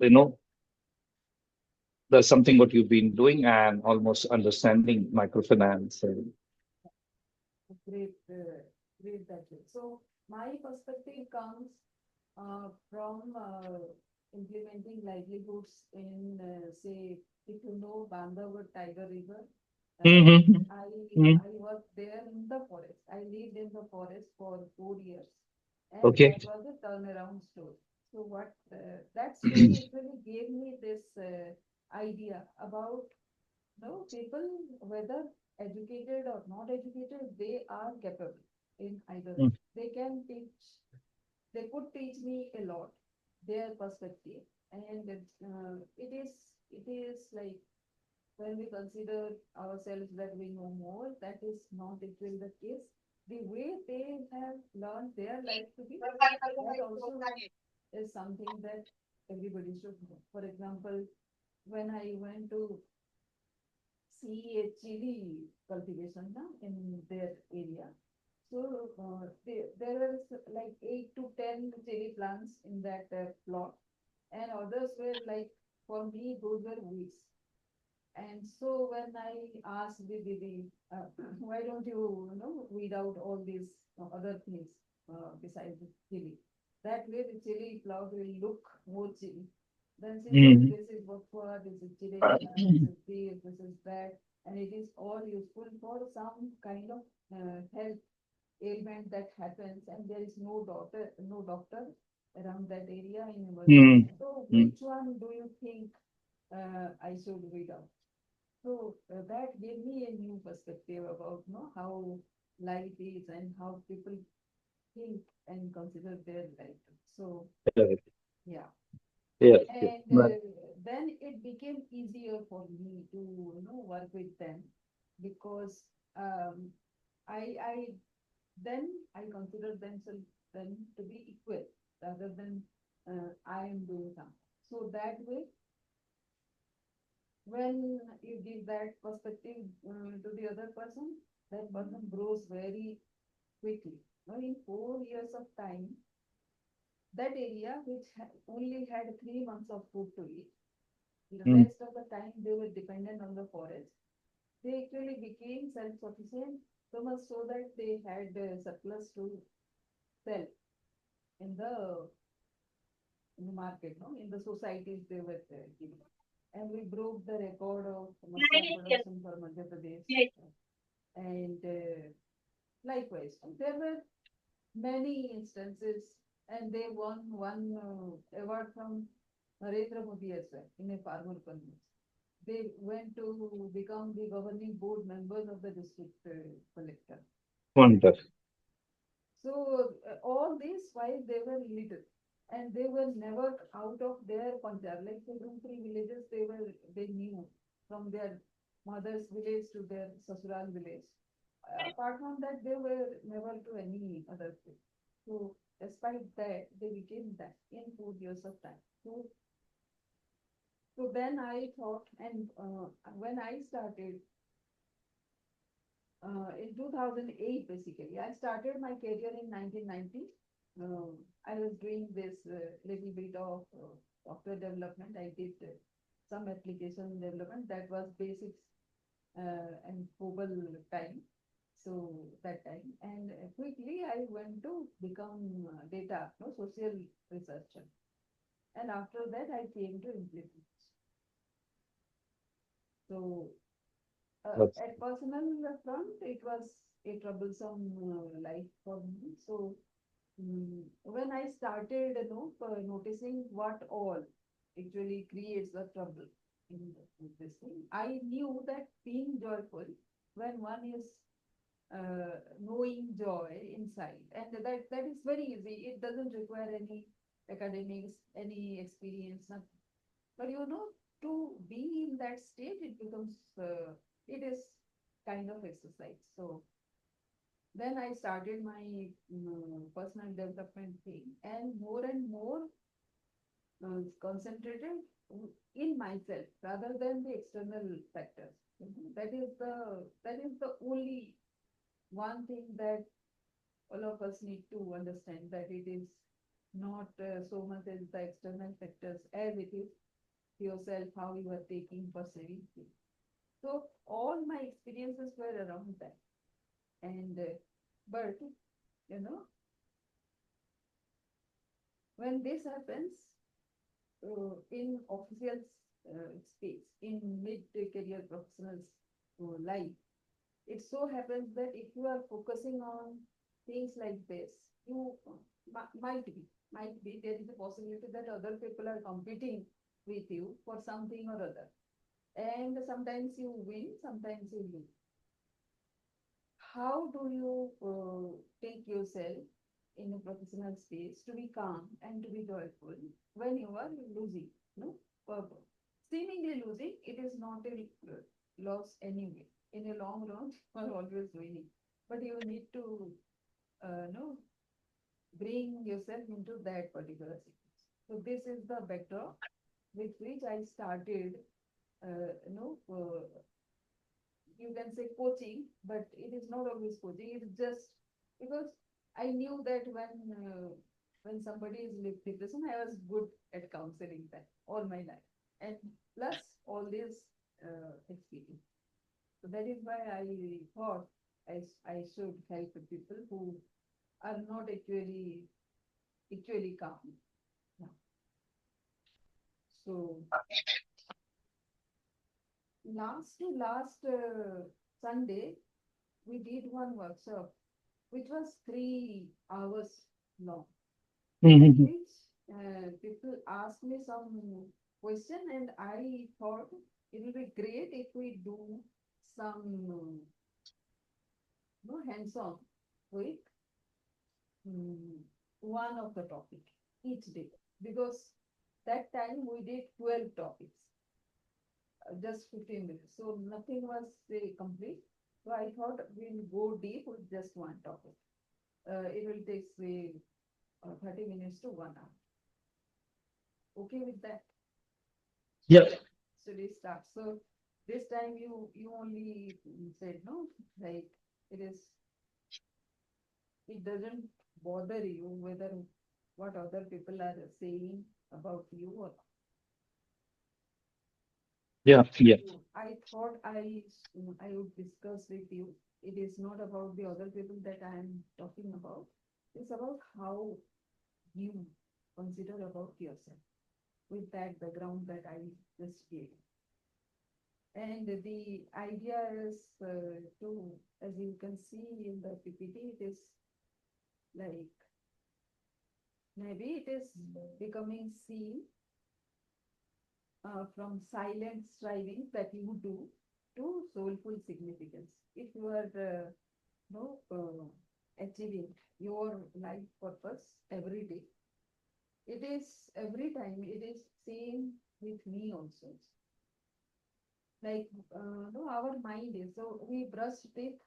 you know, that's something what you've been doing and almost understanding microfinance. And, Great, great that way. So my perspective comes from implementing livelihoods in, say, if you know Bandhavgarh Tiger River, uh, Mhm, I mhm. I worked there in the forest. I lived in the forest for 4 years, and Okay. that was a turnaround story. So what that story actually gave me this idea about no, people, whether educated or not educated, they are capable in either way. Mm, They can teach, they could teach me a lot, their perspective. And it is like when we consider ourselves that we know more, that is not actually the case. The way they have learned their life to be, that also is something that everybody should know. For example, when I went to see a chili cultivation na, in their area. So there were like 8 to 10 chili plants in that plot, and others were like, for me, those were weeds. And so when I asked the Didi, why don't you weed out all these other things besides the chili? That way the chili plant will look more chili. Then she said, mhm, this is what this is chili, this is that, and it is all useful for some kind of health ailment that happens, and there is no doctor around that area in emergency. mhm, So mhm. which one do you think I should weed out? So that gave me a new perspective about how life is and how people think and consider their life. So Correct. yeah, Yes, yes. and Right. then it became easier for me to work with them because I then I consider themselves then to be equal rather than I am doing something. So that way, when you give that perspective to the other person, that person grows very quickly. Now, in 4 years of time, that area which only had 3 months of food to eat, the Mm, rest of the time they were dependent on the forest. They actually became self-sufficient, so much so that they had surplus to sell in the market, no, in the societies they were giving. And we broke the record of mushroom production for Madhya Pradesh. And likewise, there were many instances, and they won one award from Narendra Modi as well in a farmer conference. They went to become the governing board members of the district collector. wonderful. So all these while they were little, and they were never out of their panchayat. Like the 2 3 villages, they knew from their mother's village to their sasural village. Apart from that, they were never to any other place. So despite that, they became that in 4 years of time. So then I thought, and when I started in 2008, basically, I started my career in 1990. I was doing this little bit of software development. I did some application development that was basics and COBOL time. So that time, and quickly I went to become data, no, social researcher. And after that, I came to implement. So That's at personal front, it was a troublesome life for me. So when I started, noticing what all actually creates the trouble in this thing, I knew that being joyful when one is knowing joy inside, and that is very easy. It doesn't require any academics, any experience, nothing. But to be in that state, it is kind of exercise. So then I started my personal development thing, and more concentrated in myself rather than the external factors. That is the only one thing that all of us need to understand, that it is not so much as the external factors as it is yourself, how you are taking, perceiving things. So all my experiences were around that. And but you know, when this happens in official space, in mid-career professionals life, it so happens that if you are focusing on things like this, you might be there is a possibility that other people are competing with you for something or other, and sometimes you win, sometimes you lose. How do you take yourself in a professional space to be calm and to be joyful when you are losing? No, purpose. Seemingly losing, it is not a loss anyway. In a long run, you are always winning, but you need to know bring yourself into that particular sequence. So this is the backdrop with which I started, you can say coaching, but it is not always coaching. It's just because I knew that when somebody is with depression, I was good at counseling that all my life, and plus all this experience. So that is why I thought I should help the people who are not actually calm. Yeah. So last Sunday we did one workshop which was 3 hours long, in Mhm. which people asked me some question, and I thought it will be great if we do some hands-on with mm, one of the topic each day, because that time we did 12 topics, just 15 minutes. So nothing was complete. So I thought we'll go deep with just one topic. It will take say 30 minutes to 1 hour. Okay with that? Yeah, So we start. So this time you only said no, like it is it doesn't bother you whether what other people are saying about you or yeah, yeah, so I thought I would discuss with you. It is not about the other people that I am talking about. It's about how you consider about yourself with that background that I just gave. And the idea is to, as you can see in the PPT, it is like maybe it is becoming seen from silent striving that you do to soulful significance. If you are achieving your life purpose every day, it is every time it is same with me also. Like no, our mind is so we brush teeth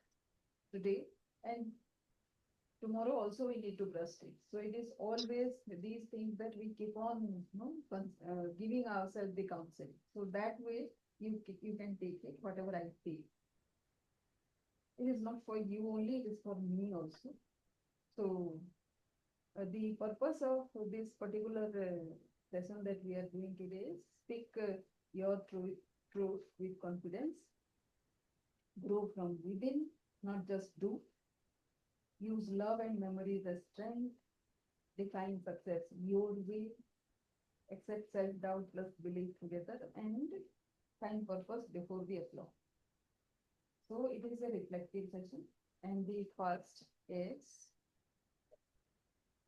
today, and tomorrow also we need to brush teeth. So it is always these things that we keep on giving ourselves the counseling. So that way you can take it whatever I feel. It is not for you only; it is for me also. So the purpose of this particular session that we are doing today is speak your truth with confidence, grow from within, not just do, use love and memory as strength, define success your way, accept self-doubt plus belief together, and find purpose before the applause. So it is a reflective session, and the first is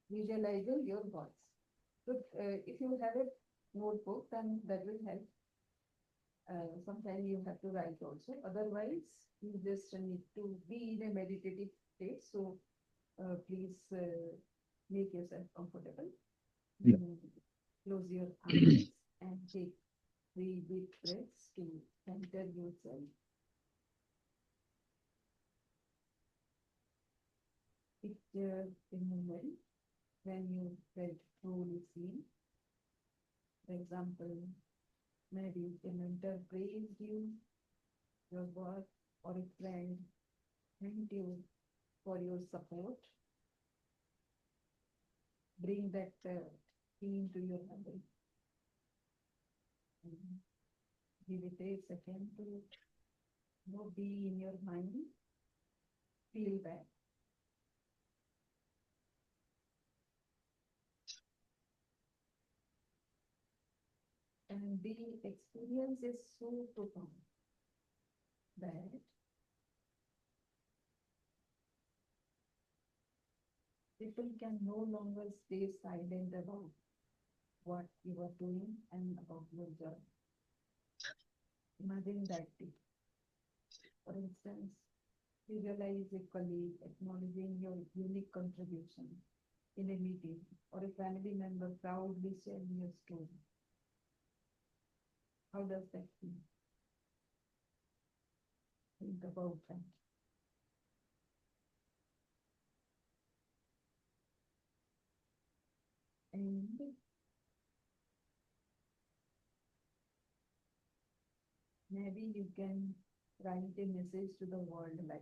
visualizing your voice. So if you have a notebook, then that will help. Sometimes you have to write also. Otherwise, you just need to be in a meditative state. So please make yourself comfortable. yeah. Mm, Close your eyes and take 3 deep breaths to center yourself. Picture a moment when you felt truly seen. For example, maybe a mentor praised you, your work, or a friend thanked you for your support. bring that theme to your memory. And give it a second to be in your mind, feel that. And the experience is so profound that people can no longer stay silent about what you are doing and about your job. Imagine that day. For instance, you realize a colleague acknowledging your unique contribution in a meeting, or a family member proudly sharing your story. How does that feel? Think about that. And maybe you can write a message to the world like,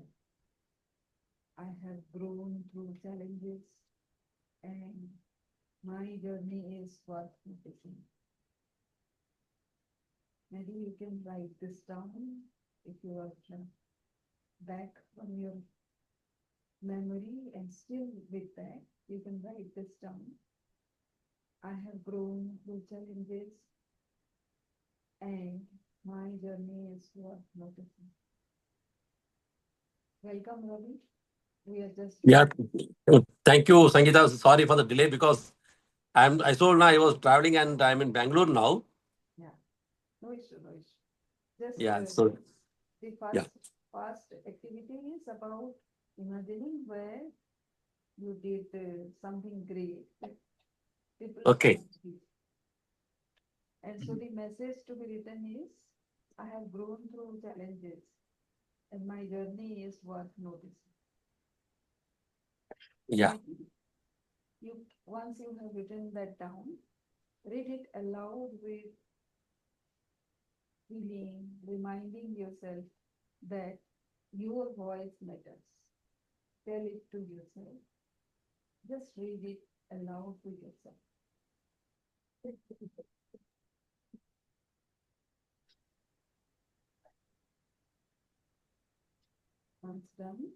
I have grown through challenges and my journey is worth noticing. Maybe you can write this down if you are back from your memory and still with that, you can write this down. I have grown through challenges and my journey is worth noticing. Welcome, Ravi. We are just Yeah. Thank you, Sangeeta. Sorry for the delay because I told now I was traveling and I'm in Bangalore now. yeah, no issue, no issue. Just Yeah. So the yeah. first activity is about imagining where you did something great that people can Okay. see. And so the message to be written is, I have grown through challenges and my journey is worth noticing. Yeah. And you, once you have written that down, read it aloud with feeling, reminding yourself that your voice matters. Tell it to yourself. Just read it aloud to yourself. Once done,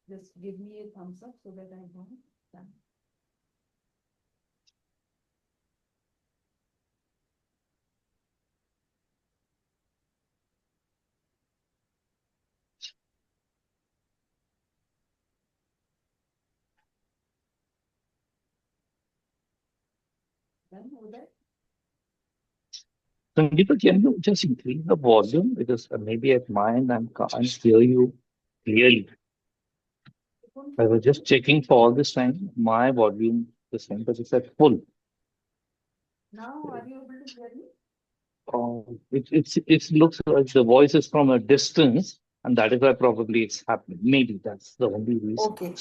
just give me a thumbs up so that I know done. Done with that? Sangeeta, can you just increase the volume? Because maybe at mine I can't hear you clearly. You couldn't I hear was me? just checking for all this time. My volume, the same, but it's at full. Now, are you able to hear me? It looks like the voice is from a distance, and that is why probably it's happening. Maybe that's the only reason. Okay.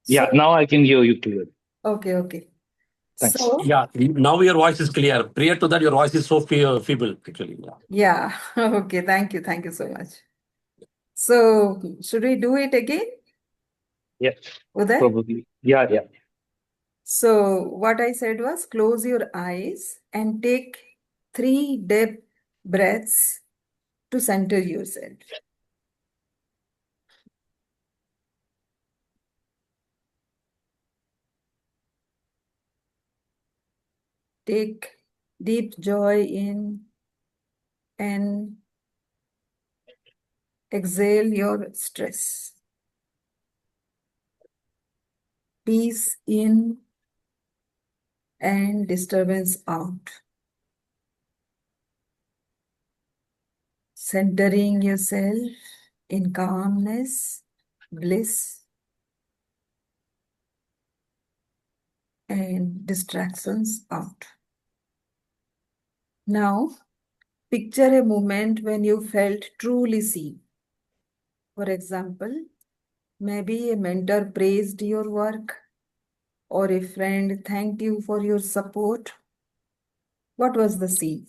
Yeah, So, now I can hear you clearly. okay, okay. Thanks. So, Yeah. Now your voice is clear. Prior to that, your voice is so feeble, actually. Yeah. yeah, okay, thank you. Thank you so much. So, should we do it again, Yeah, Uday? probably. Yeah, yeah. So, what I said was close your eyes and take three deep breaths to center yourself. Take deep joy in and exhale your stress. Peace in and disturbance out. Centering yourself in calmness, bliss, and distractions out. Now, picture a moment when you felt truly seen. For example, maybe a mentor praised your work or a friend thanked you for your support. What was the scene?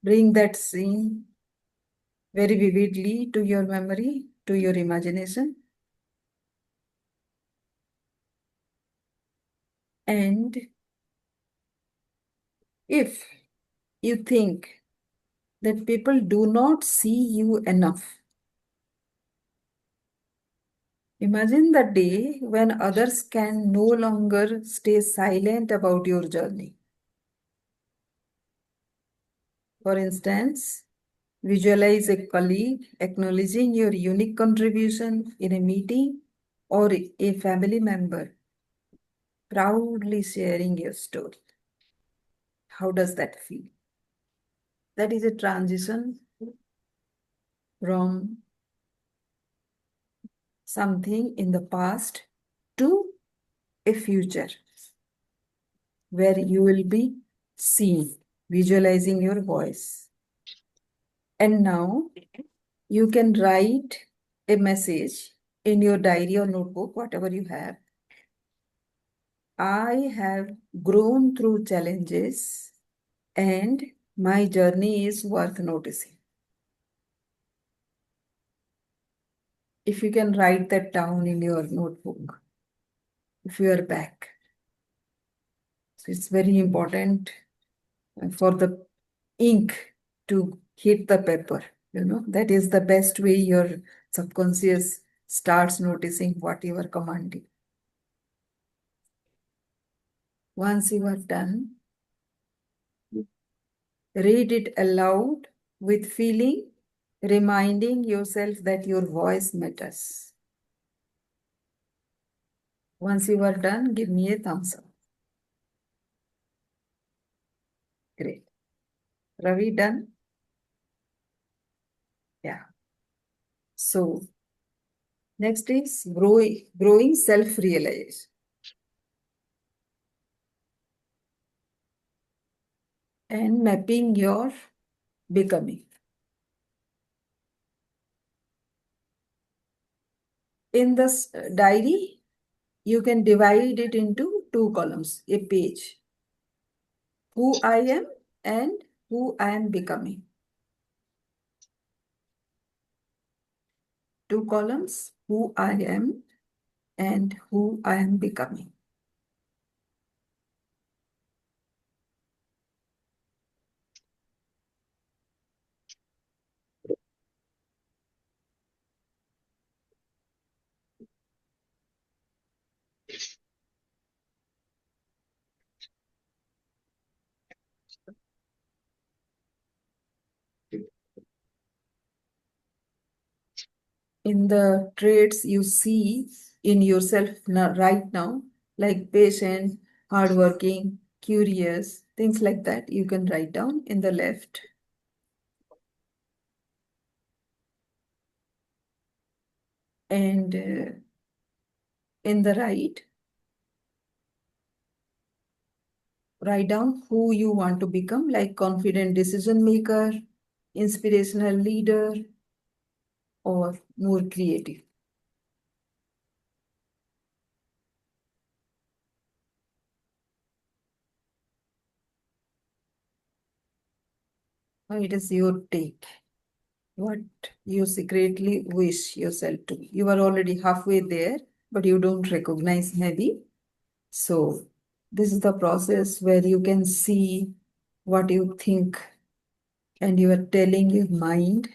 Bring that scene very vividly to your memory to your imagination. And if you think that people do not see you enough, imagine the day when others can no longer stay silent about your journey. For instance, visualize a colleague acknowledging your unique contribution in a meeting or a family member proudly sharing your story. How does that feel? That is a transition from something in the past to a future where you will be seen, visualizing your voice. And now you can write a message in your diary or notebook, whatever you have. I have grown through challenges and my journey is worth noticing. If you can write that down in your notebook, if you are back. So it's very important for the ink to hit the paper. That is the best way your subconscious starts noticing what you are commanding. Once you are done, read it aloud with feeling, reminding yourself that your voice matters. Once you are done, give me a thumbs up. Great. Ravi, done? Yeah. So next is growing self-realization. And mapping your becoming. In this diary, you can divide it into two columns, a page. Who I am and who I am becoming. Two columns, who I am and who I am becoming. In the traits you see in yourself right now, like patient, hardworking, curious, things like that, you can write down in the left. And in the right, write down who you want to become, like confident decision maker, inspirational leader, or more creative. Now it is your take. What you secretly wish yourself to be. You are already halfway there, but you don't recognize maybe. So this is the process where you can see what you think and you are telling your mind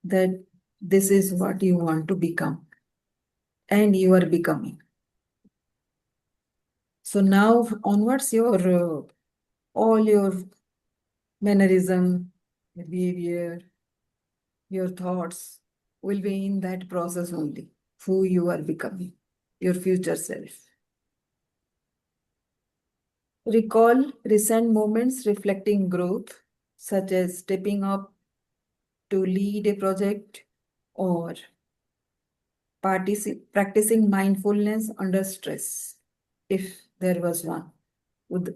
that this is what you want to become and you are becoming. So now onwards, all your mannerism, your behavior, your thoughts will be in that process only, who you are becoming, your future self. Recall recent moments reflecting growth, such as stepping up to lead a project or practicing mindfulness under stress, if there was one.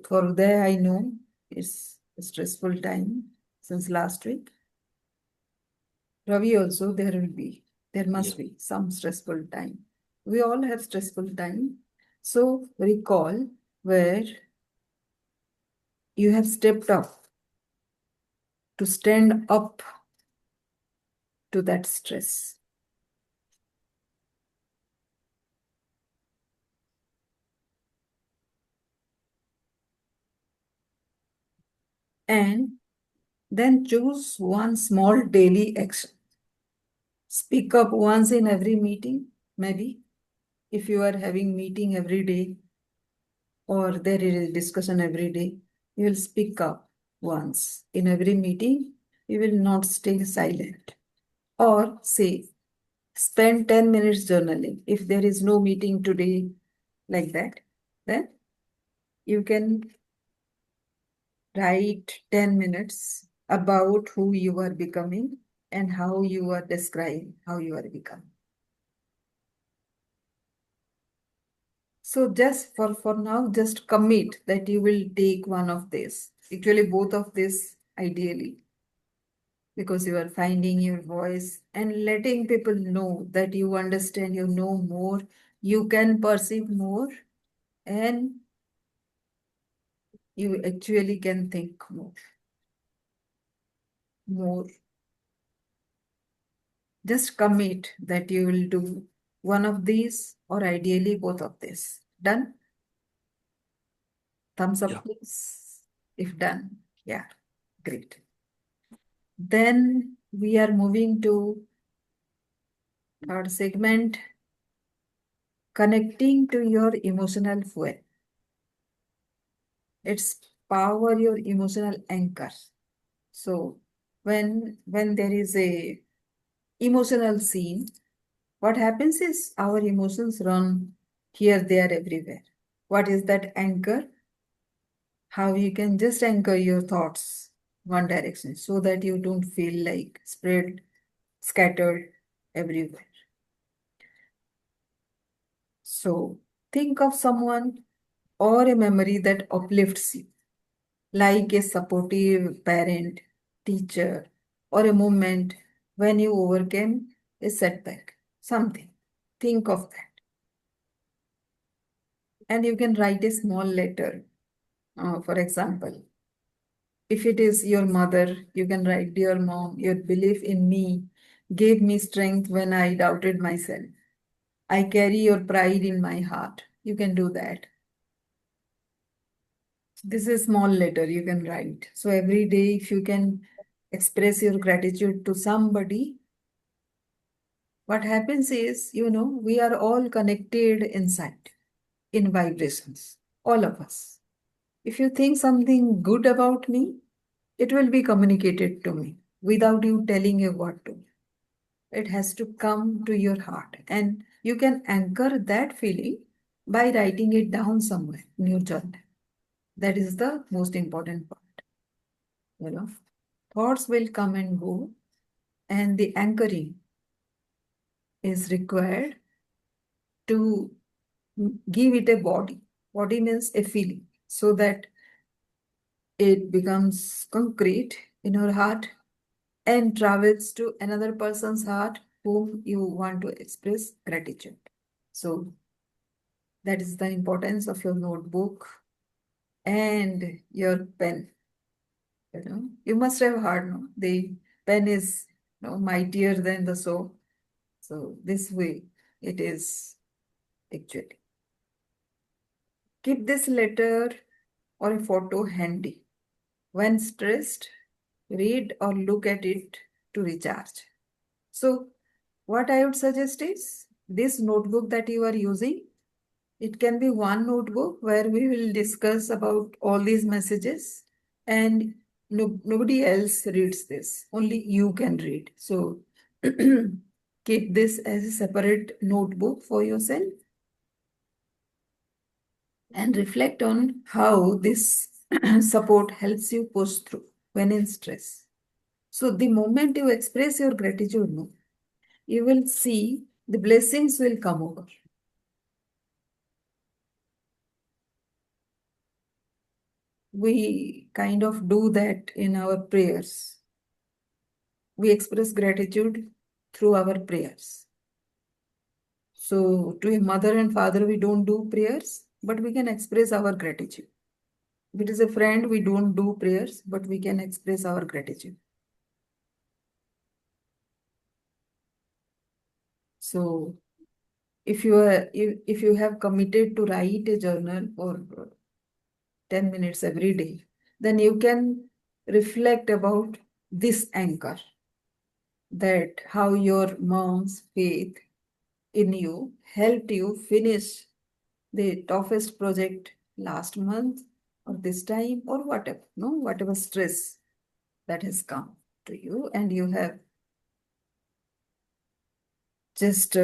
For there, I know it's a stressful time since last week. Ravi also, there must be some stressful time. We all have stressful time. So recall where you have stepped up to stand up to that stress. And then choose one small daily action. Speak up once in every meeting, maybe. If you are having meeting every day or there is a discussion every day, you will speak up once. In every meeting, you will not stay silent. Or say, spend 10 minutes journaling. If there is no meeting today like that, then you can write 10 minutes about who you are becoming and how you are describing how you are becoming. So just for now, just commit that you will take one of this. Actually, both of this ideally, because you are finding your voice and letting people know that you understand, you know more, you can perceive more, and you actually can think more. More. Just commit that you will do one of these or ideally both of this. Done? Thumbs up, Yeah. please. If done. Yeah, great. Then we are moving to third segment, connecting to your emotional fuel. It's power your emotional anchor. So when there is a emotional scene, what happens is our emotions run here, there, everywhere. What is that anchor? How you can just anchor your thoughts one direction so that you don't feel like spread, scattered everywhere. So think of someone or a memory that uplifts you, like a supportive parent, teacher, or a moment when you overcame a setback, something. Think of that. And you can write a small letter. For example, if it is your mother, you can write, Dear mom, your belief in me gave me strength when I doubted myself. I carry your pride in my heart. You can do that. This is a small letter you can write. So every day, if you can express your gratitude to somebody, what happens is, we are all connected inside in vibrations, all of us. If you think something good about me, it will be communicated to me without you telling a word to me. It has to come to your heart, and you can anchor that feeling by writing it down somewhere in your journal. That is the most important part. You know, thoughts will come and go, and the anchoring is required to give it a body. Body means a feeling, so that it becomes concrete in your heart and travels to another person's heart whom you want to express gratitude. So that is the importance of your notebook and your pen. You must have heard, no? The pen is, mightier than the sword. So this way it is actually. Keep this letter or a photo handy. When stressed, read or look at it to recharge. So what I would suggest is this notebook that you are using, it can be one notebook where we will discuss about all these messages, and nobody else reads this. Only you can read. So keep this as a separate notebook for yourself and reflect on how this support helps you push through when in stress. So the moment you express your gratitude, no, you will see the blessings will come over. We kind of do that in our prayers. We express gratitude through our prayers. So to a mother and father, we don't do prayers, but we can express our gratitude. If it is a friend, we don't do prayers, but we can express our gratitude. So if you have committed to write a journal for 10 minutes every day, then you can reflect about this anchor, that how your mom's faith in you helped you finish the toughest project last month or this time or whatever, no, whatever stress that has come to you, and you have just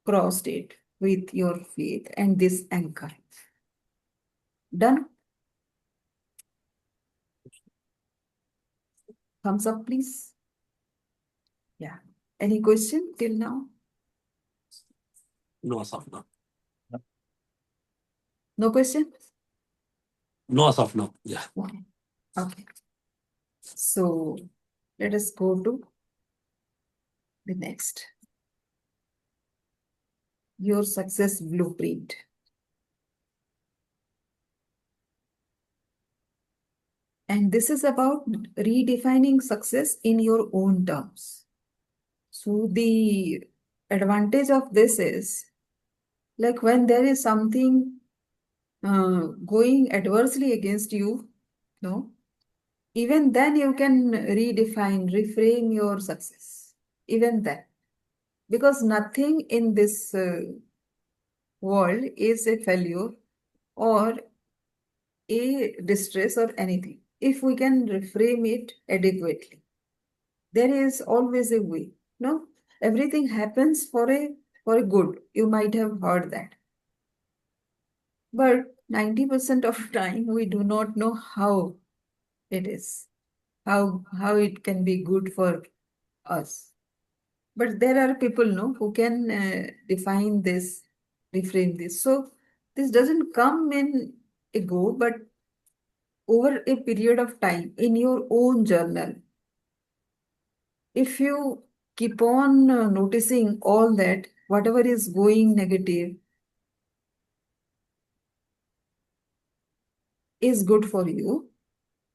crossed it with your faith and this anchor. Done? Thumbs up, please. Yeah. Any question till now? No, as of now. No question? No, as of now. Yeah. Okay. Okay. So let us go to the next. Your success blueprint. And this is about redefining success in your own terms. So the advantage of this is, like, when there is something going adversely against you, no, even then you can redefine, reframe your success. Even then, because nothing in this world is a failure or a distress or anything. If we can reframe it adequately, there is always a way. No, everything happens for a good. You might have heard that, but 90% of time we do not know how it is, how it can be good for us. But there are people, no, who can define this, reframe this. So this doesn't come in a go, but over a period of time in your own journal. If you keep on noticing all that, whatever is going negative is good for you,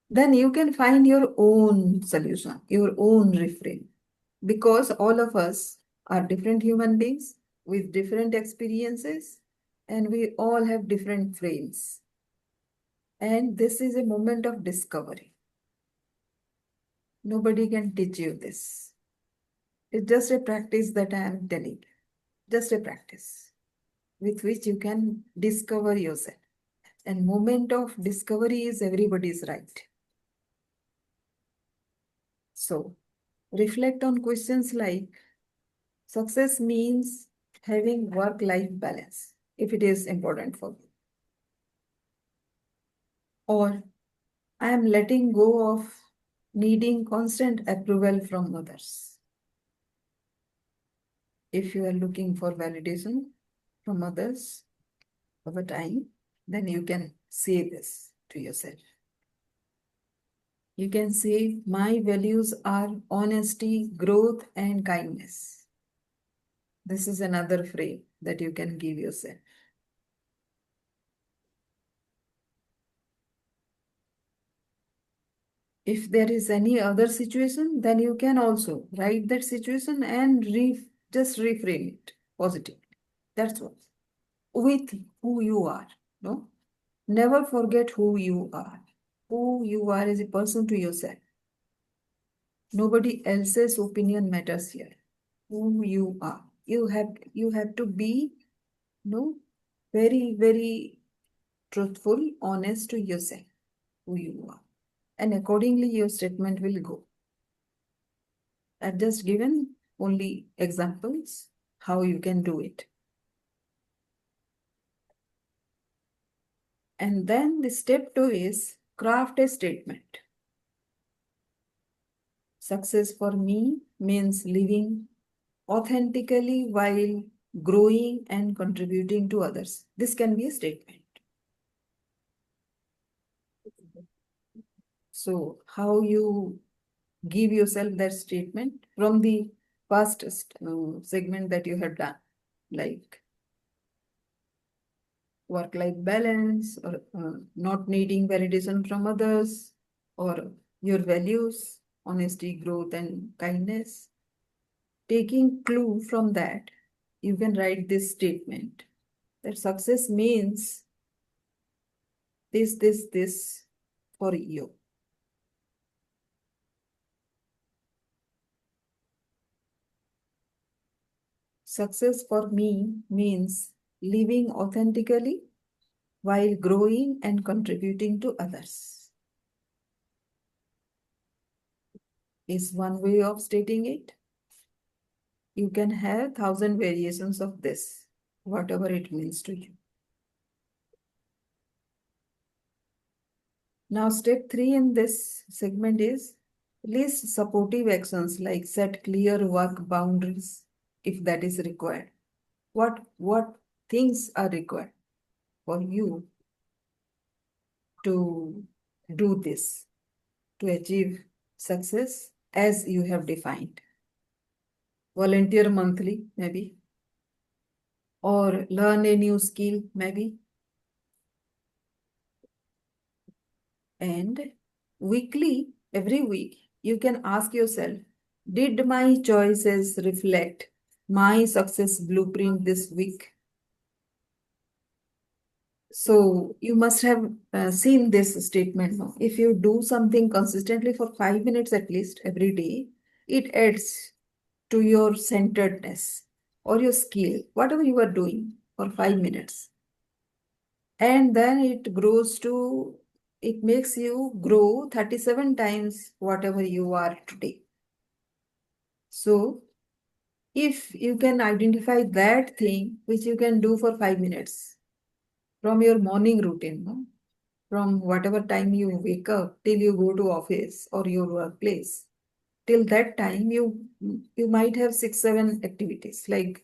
then you can find your own solution, your own reframe. Because all of us are different human beings with different experiences, and we all have different frames. And this is a moment of discovery. Nobody can teach you this. It's just a practice that I am telling you. Just a practice with which you can discover yourself. And moment of discovery is everybody's right. So reflect on questions like, success means having work-life balance, if it is important for you. Or I am letting go of needing constant approval from others. If you are looking for validation from others over time, then you can say this to yourself. You can say, my values are honesty, growth, and kindness. This is another phrase that you can give yourself. If there is any other situation, then you can also write that situation and just reframe it positively. That's what. With who you are. No? Never forget who you are. Who you are as a person to yourself. Nobody else's opinion matters here. Who you are. You have to be, no, very, very truthful, honest to yourself, who you are. And accordingly, your statement will go. I've just given only examples how you can do it. And then the step 2 is craft a statement. Success for me means living authentically while growing and contributing to others. This can be a statement. So, how you give yourself that statement from the past segment that you have done, like work-life balance, or not needing validation from others, or your values, honesty, growth, and kindness. Taking clue from that, you can write this statement that success means this for you. Success for me means living authentically while growing and contributing to others. Is one way of stating it. You can have 1,000 variations of this, whatever it means to you. Now, step 3 in this segment is list supportive actions like set clear work boundaries if that is required. What things are required for you to do this, to achieve success as you have defined? Volunteer monthly, maybe, or learn a new skill, maybe. And weekly, every week, you can ask yourself, did my choices reflect my success blueprint this week? So you must have seen this statement now. If you do something consistently for 5 minutes at least every day, it adds to your centeredness or your skill, whatever you are doing for 5 minutes. And then it makes you grow 37 times whatever you are today. So if you can identify that thing which you can do for 5 minutes from your morning routine, no? From whatever time you wake up till you go to office or your workplace, till that time you might have 6 7 activities like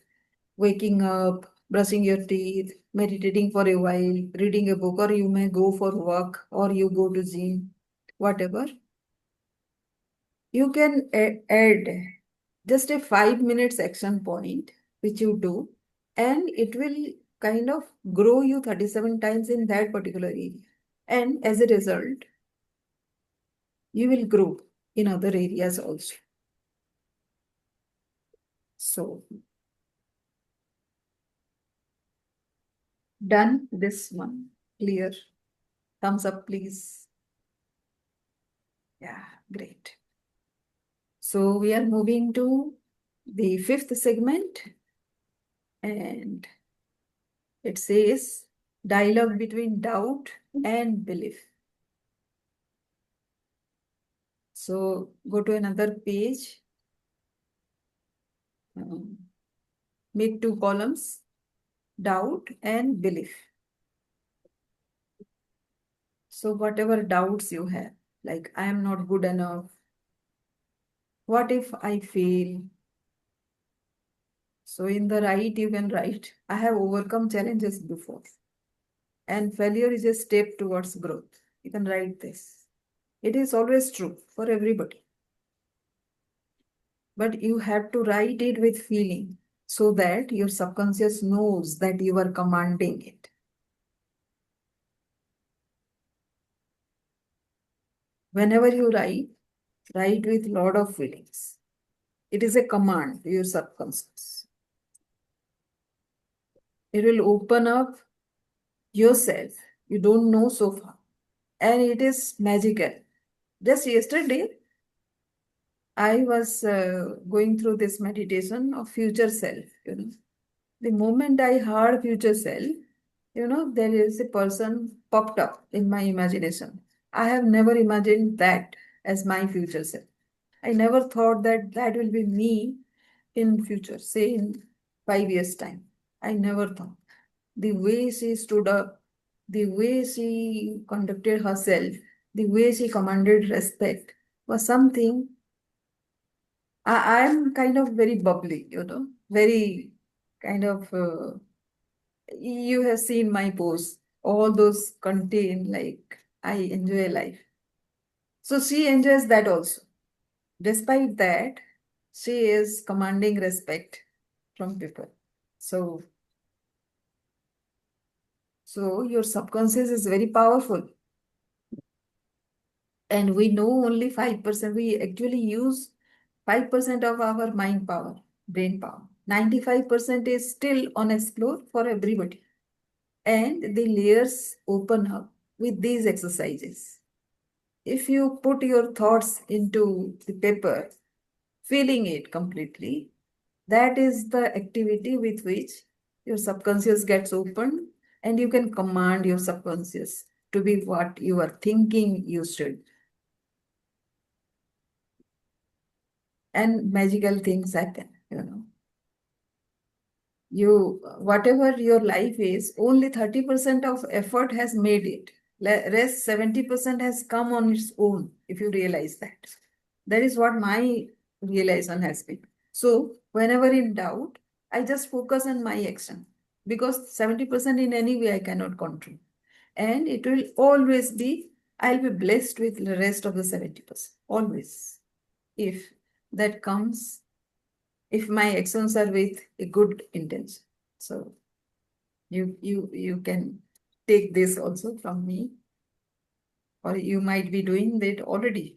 waking up, brushing your teeth, meditating for a while, reading a book, or you may go for walk or you go to gym, whatever. You can add just a 5 minutes action point which you do, and it will kind of grow you 37 times in that particular area. And as a result, you will grow in other areas also. So, done this one. Clear. Thumbs up, please. Yeah, great. So we are moving to the 5th segment, and it says dialogue between doubt and belief. So go to another page, make 2 columns, doubt and belief. So whatever doubts you have, like I am not good enough, what if I fail? So in the right, you can write, I have overcome challenges before, and failure is a step towards growth. You can write this. It is always true for everybody. But you have to write it with feeling so that your subconscious knows that you are commanding it. Whenever you write with lot of feelings. It is a command to your subconscious. It will open up yourself. You don't know so far. And it is magical. Just yesterday, I was going through this meditation of future self. The moment I heard future self, there is a person popped up in my imagination. I have never imagined that as my future self. I never thought that that will be me in future, say in 5 years' time. I never thought. The way she stood up, the way she conducted herself, the way she commanded respect was something. I'm kind of very bubbly, very kind of. You have seen my posts. All those contain like I enjoy life. So she enjoys that also. Despite that, she is commanding respect from people. So your subconscious is very powerful. And we know only 5%. We actually use 5% of our mind power, brain power. 95% is still unexplored for everybody. And the layers open up with these exercises. If you put your thoughts into the paper, feeling it completely, that is the activity with which your subconscious gets opened, and you can command your subconscious to be what you are thinking you should. And magical things happen, whatever your life is, only 30% of effort has made it. Rest 70% has come on its own, if you realize that. That is what my realization has been. So whenever in doubt, I just focus on my action, because 70% in any way I cannot control. And it will always be, I'll be blessed with the rest of the 70%. Always. If that comes, if my actions are with a good intention. So you can take this also from me, or you might be doing that already.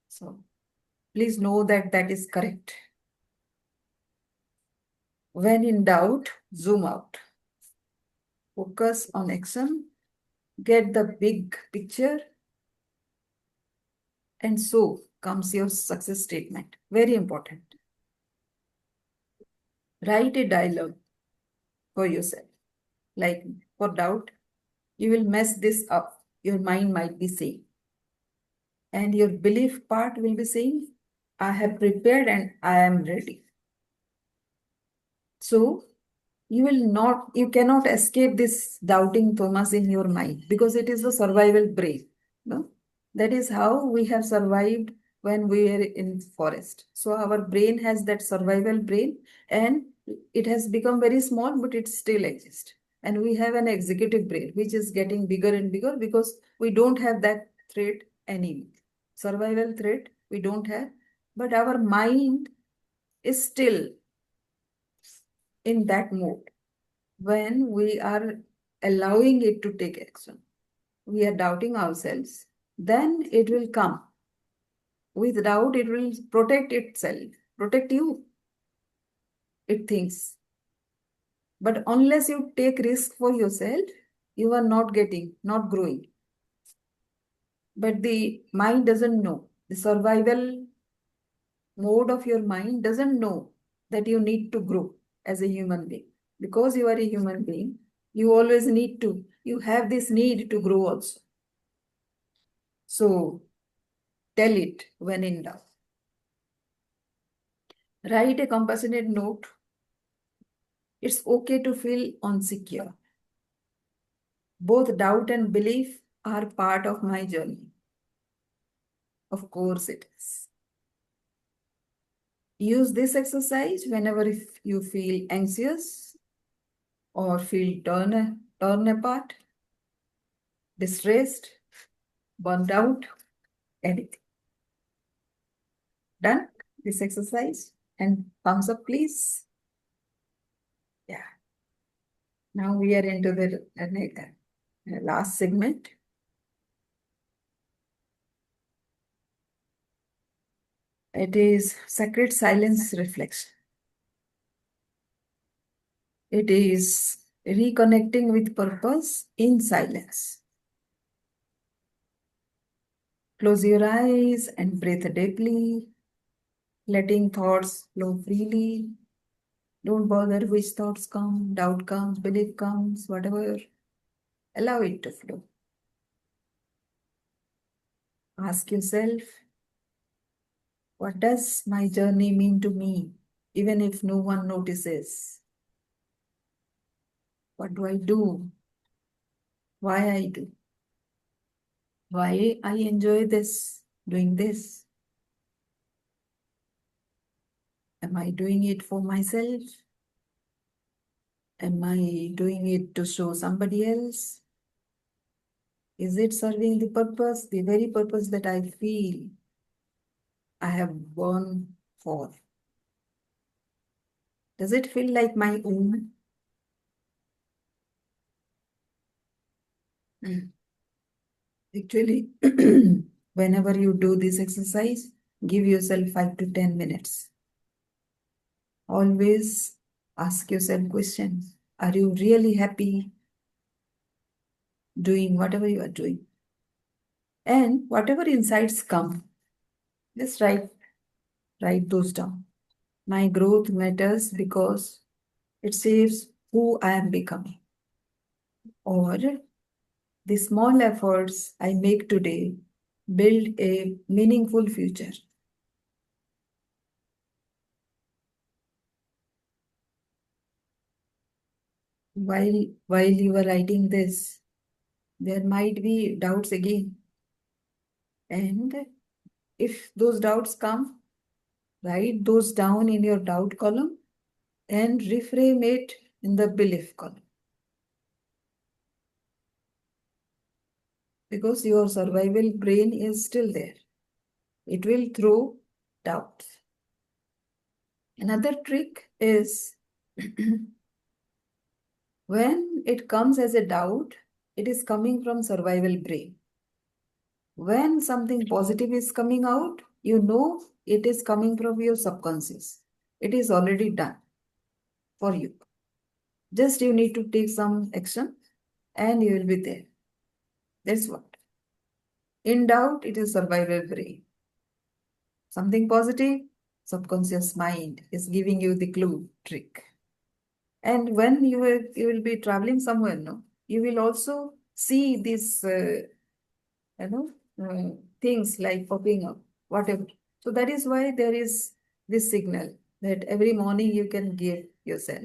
So please know that that is correct. When in doubt, zoom out. Focus on action, get the big picture, and so comes your success statement. Very important. Write a dialogue for yourself. Like, for doubt, you will mess this up, your mind might be saying. And your belief part will be saying, I have prepared and I am ready. So you cannot escape this doubting Thomas in your mind, because it is a survival brain. No? That is how we have survived when we are in forest. So our brain has that survival brain, and it has become very small, but it still exists. And we have an executive brain, which is getting bigger and bigger, because we don't have that threat anymore. Survival threat we don't have, but our mind is still in that mode. When we are allowing it to take action, we are doubting ourselves, then it will come. With doubt, it will protect itself, protect you. It thinks. But unless you take risk for yourself, you are not growing. But the mind doesn't know. The survival mode of your mind doesn't know that you need to grow as a human being. Because you are a human being, you always you have this need to grow also. So tell it when in doubt. Write a compassionate note. It's okay to feel insecure. Both doubt and belief are part of my journey. Of course it is. Use this exercise whenever if you feel anxious or feel torn apart, distressed, burnt out, anything. Done this exercise? And thumbs up, please. Yeah. Now we are into the last segment. It is sacred silence reflection. It is reconnecting with purpose in silence. Close your eyes and breathe deeply, letting thoughts flow freely. Don't bother which thoughts come, doubt comes, belief comes, whatever. Allow it to flow. Ask yourself, what does my journey mean to me, even if no one notices? What do I do? Why I do? Why I enjoy doing this? Am I doing it for myself? Am I doing it to show somebody else? Is it serving the purpose, the very purpose that I feel I have born for? Does it feel like my own? Actually, whenever you do this exercise, give yourself 5 to 10 minutes. Always ask yourself questions. Are you really happy? doing whatever you are doing. And whatever insights come, just write those down. My growth matters because it saves who I am becoming. Or the small efforts I make today build a meaningful future. While you are writing this, there might be doubts again. And if those doubts come, write those down in your doubt column and reframe it in the belief column. Because your survival brain is still there. It will throw doubts. Another trick is when it comes as a doubt, it is coming from survival brain. When something positive is coming out, you know it is coming from your subconscious. It is already done for you. Just you need to take some action and you will be there. That's what. In doubt, it is survival brain. Something positive, subconscious mind is giving you the clue trick. And when you will be traveling somewhere, no, you will also see these things like popping up, whatever. So that is why there is this signal that every morning you can give yourself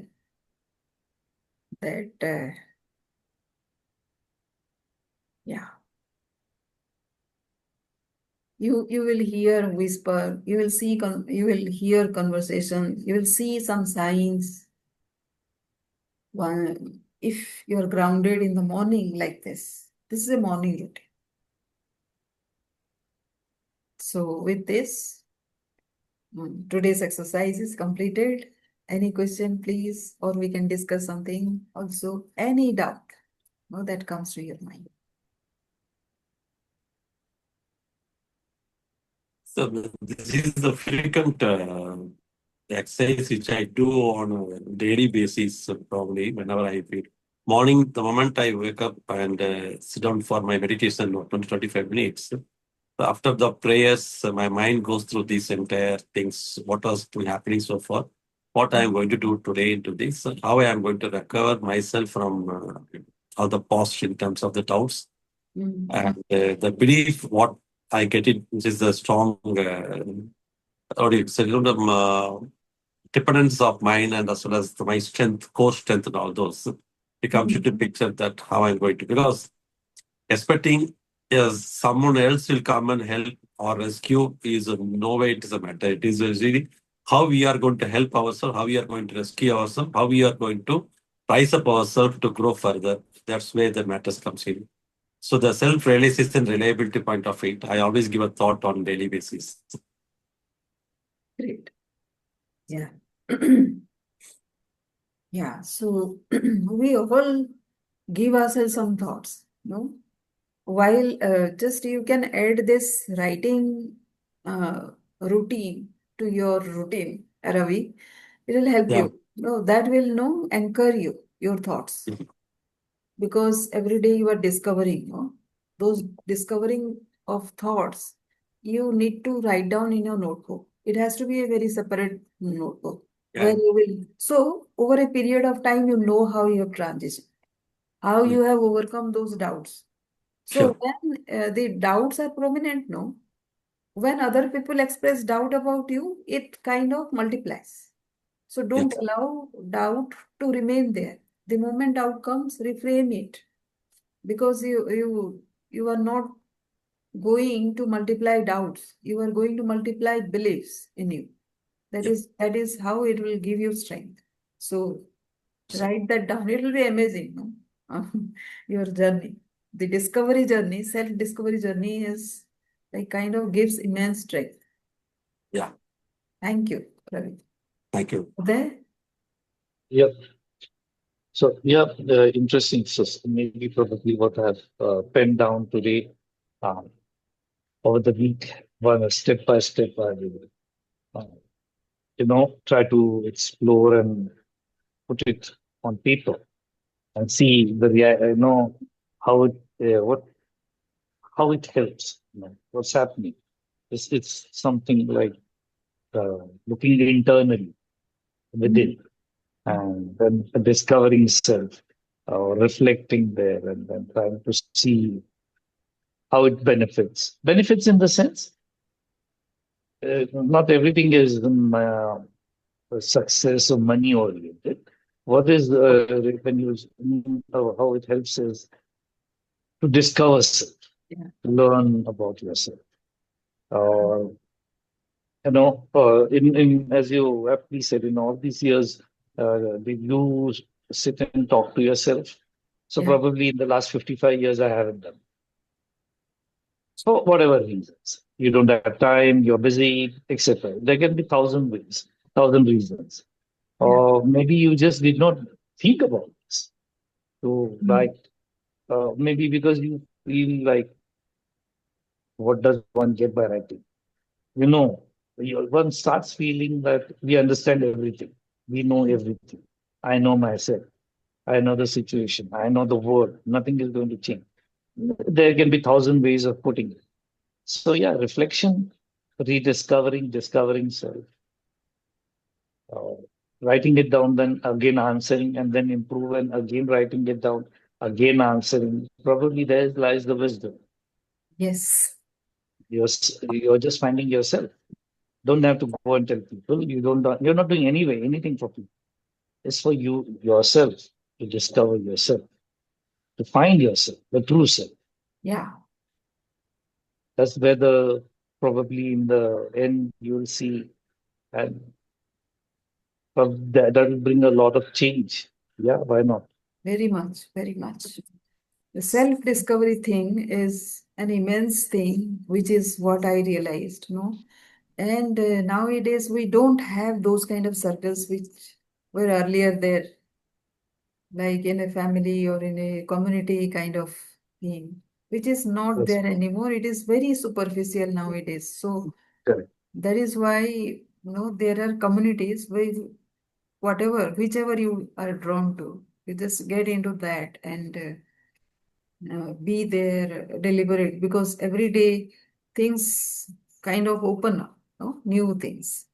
that yeah, you will hear whisper, you will see you will hear conversation, you will see some signs. One, if you're grounded in the morning like this is a morning routine. So with this, today's exercise is completed. Any question, please, or we can discuss something also. Any doubt that comes to your mind. So this is the frequent exercise which I do on a daily basis, probably whenever I feel. Morning, the moment I wake up and sit down for my meditation, 20 to 25 minutes, after the prayers, my mind goes through these entire things, what has been happening so far, what I am going to do today into this, how I am going to recover myself from all the past in terms of the doubts. Mm. And the belief, what I get it, which is the strong, or it's a little dependence of mine and as well as my strength, core strength and all those. It comes into picture that how I'm going to, because expecting someone else will come and help or rescue is no way it is a matter. It is really how we are going to help ourselves, how we are going to rescue ourselves, how we are going to rise up ourselves to grow further. That's where the matters comes in. So the self-realization reliability point of it, I always give a thought on daily basis. Great. Yeah. Yeah. So we all give ourselves some thoughts, no? While just you can add this writing routine to your routine, Ravi, it will help Yeah. you. No, that will anchor you, your thoughts. Because every day you are discovering, those discovering of thoughts, you need to write down in your notebook. It has to be a very separate notebook where Yeah. you will. So over a period of time, you know how you have transitioned, how you have overcome those doubts. So Sure. when the doubts are prominent, no, when other people express doubt about you, it kind of multiplies. So Yeah. don't allow doubt to remain there. The moment doubt comes, reframe it, because you are not going to multiply doubts. You are going to multiply beliefs in you. Yeah. That is how it will give you strength. So write that down. It will be amazing, no? Your journey. The discovery journey, self-discovery journey is like kind of gives immense strength. Yeah. Thank you, Ravi. Thank you. There? Yep. So yeah, interesting. So maybe probably what I've penned down today um, over the week, one step by step, I will, uh, try to explore and put it on paper and see the how it what how it helps, what's happening. It's something like looking internally within and then discovering self or reflecting there and then trying to see how it benefits. Benefits in the sense, not everything is success or money oriented. What is when you how it helps is to discover self, Yeah. to learn about yourself. Or in as you aptly said, in all these years, did you sit and talk to yourself? So Yeah. probably in the last 55 years, I haven't done. So whatever reasons, you don't have time, you're busy, etc. There can be thousand ways, thousand reasons. Yeah. Or maybe you just did not think about this. So Mm. like maybe because you feel like, what does one get by writing? You know, one starts feeling that we understand everything. We know everything. I know myself. I know the situation. I know the world. Nothing is going to change. There can be thousand ways of putting it. So yeah, reflection, rediscovering, discovering self, uh, writing it down, then again answering, and then improve, and again writing it down, again answering. Probably there lies the wisdom. Yes. You're just finding yourself. Don't have to go and tell people. You're not doing anyway anything for people. It's for you yourself to discover yourself, to find yourself, the true self. Yeah. That's where the probably in the end you'll see, and that will bring a lot of change. Yeah, why not? Very much. Very much. The self-discovery thing is an immense thing, which is what I realized, no? And nowadays we don't have those kind of circles which were earlier there, like in a family or in a community kind of thing, which is not That's there anymore. It is very superficial nowadays. So correct. that is why, there are communities where whichever you are drawn to, you just get into that and be there, deliberate, because every day things kind of open up, no? New things.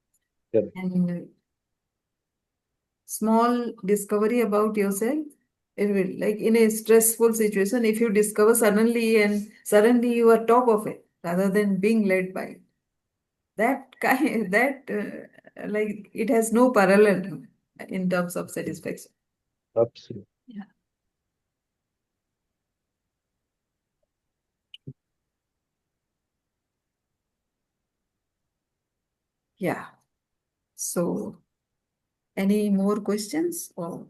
Correct. And small discovery about yourself, it will, like in a stressful situation, if you discover suddenly and suddenly you are top of it rather than being led by it, that kind that like it has no parallel in terms of satisfaction. Absolutely. Yeah. Yeah. So any more questions? Or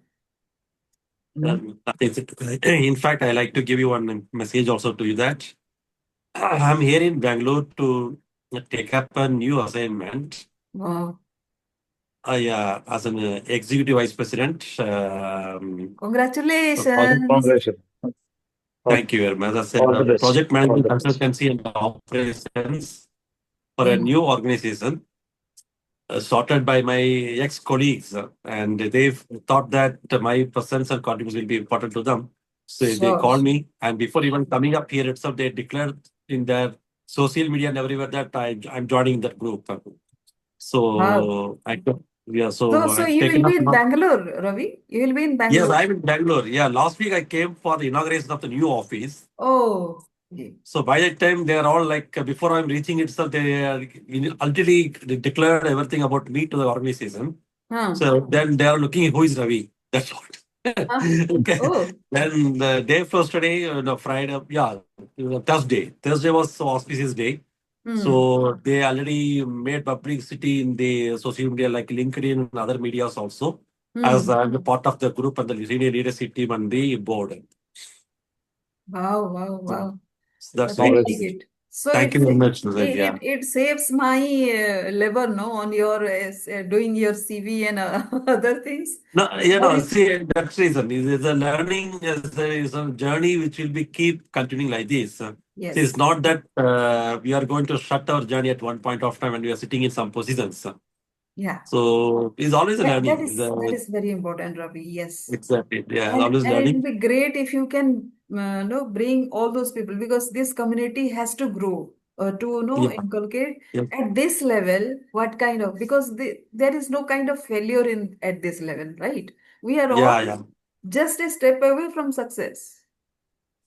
In fact, I like to give you one message also to you that I'm here in Bangalore to take up a new assignment. wow, As an executive vice president. congratulations. Congratulations. All, Thank you very much. As all a the best. project All management the best. consultancy and operations for a In new organization sorted by my ex-colleagues, and they've thought that my presence and contribution will be important to them. So they sure. called me, and before even coming up here itself, they declared in their social media and everywhere that I'm joining that group. Wow. So So, so so I've you will taken be up in now. Bangalore, Ravi? You will be in Yes, Bangalore. I'm in Bangalore. Yeah, last week I came for the inauguration of the new office. Oh, okay. So by that time, they are all like, before I'm reaching itself, they are ultimately declared everything about me to the organization. Huh. So then they are looking, who is Ravi? That's what. Huh. Okay. Oh. Then the day first today, no, Friday, yeah, Thursday. Thursday was auspicious day. Hmm. So they already made publicity in the social media like LinkedIn and other medias also, as Hmm. I'm a part of the group and the senior leadership team and the board. Wow, wow, So wow. that's Very, what. very Congratulations. good. So Thank you very much, Nuzad. Yeah. it saves my labor, no, on your doing your CV and other things. No, Or you, see, that's reason. It's a learning, is a journey which will be keep continuing like this. See, yes. it's not that we are going to shut our journey at one point of time and we are sitting in some positions. Yeah. So it's always a That learning. is very important, Ravi. Yes. Exactly. Yeah, it's And always it learning. will be great if you can no, bring all those people because this community has to grow to Yeah, inculcate yeah, at this level what kind of because there is no kind of failure in at this level, right? We are all yeah. just a step away from success.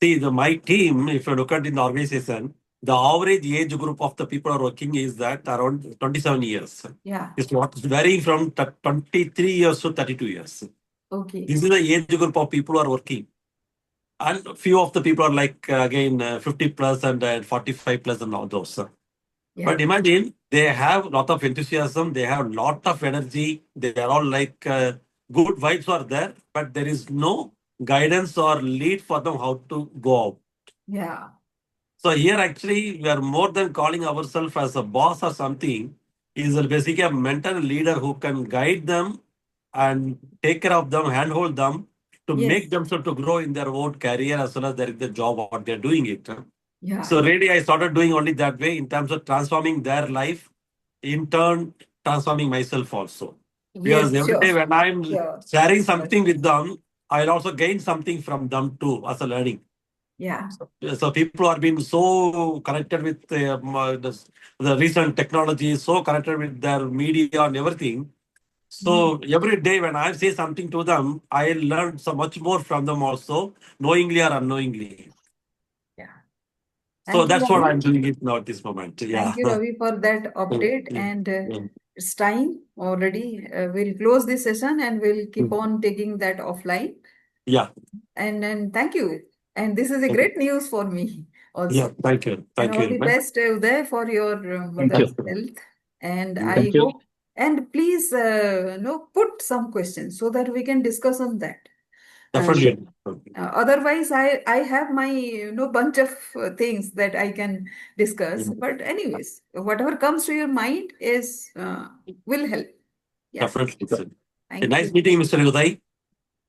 See, my team, if you look at in the organization, the average age group of the people are working is that around 27 years. Yeah. It's what varying from 23 years to 32 years. Okay. This is the age group of people who are working. And few of the people are like, again, 50 plus and 45 plus and all those. Yeah. But imagine they have a lot of enthusiasm, they have a lot of energy, they are all like good vibes are there, but there is no guidance or lead for them how to go out. Yeah. So here actually we are more than calling ourselves as a boss or something, is basically a mentor leader who can guide them and take care of them, handhold them to Yes. make themselves to grow in their own career as well as their job what they're doing it. Yeah. So really, I started doing only that way in terms of transforming their life, in turn transforming myself also. Because Yes, every sure. day when I'm Sure. sharing Sure. something with them, I'll also gain something from them too as a learning. Yeah. So people are being so connected with the recent technology, so connected with their media and everything. So every day when I say something to them, I learn so much more from them also, knowingly or unknowingly. Yeah. So Thank you, that's what Ravi. I'm doing it now at this moment. Thank Yeah. you, Ravi, for that update. Yeah. And Yeah. it's time already. We'll close this session and we'll keep on taking that offline. Yeah. And thank you. And this is a Thank you. great news for me Yeah. also. Thank you. And Thank you all very the much. best, Uday, for your Thank mother's you. health. And Yeah. I Thank you. hope, and please, put some questions so that we can discuss on that. Definitely. Otherwise, I have my bunch of things that I can discuss. Yeah. But anyways, whatever comes to your mind is will help. Yeah. Definitely. Thank Nice you. meeting you, Mr. Uday.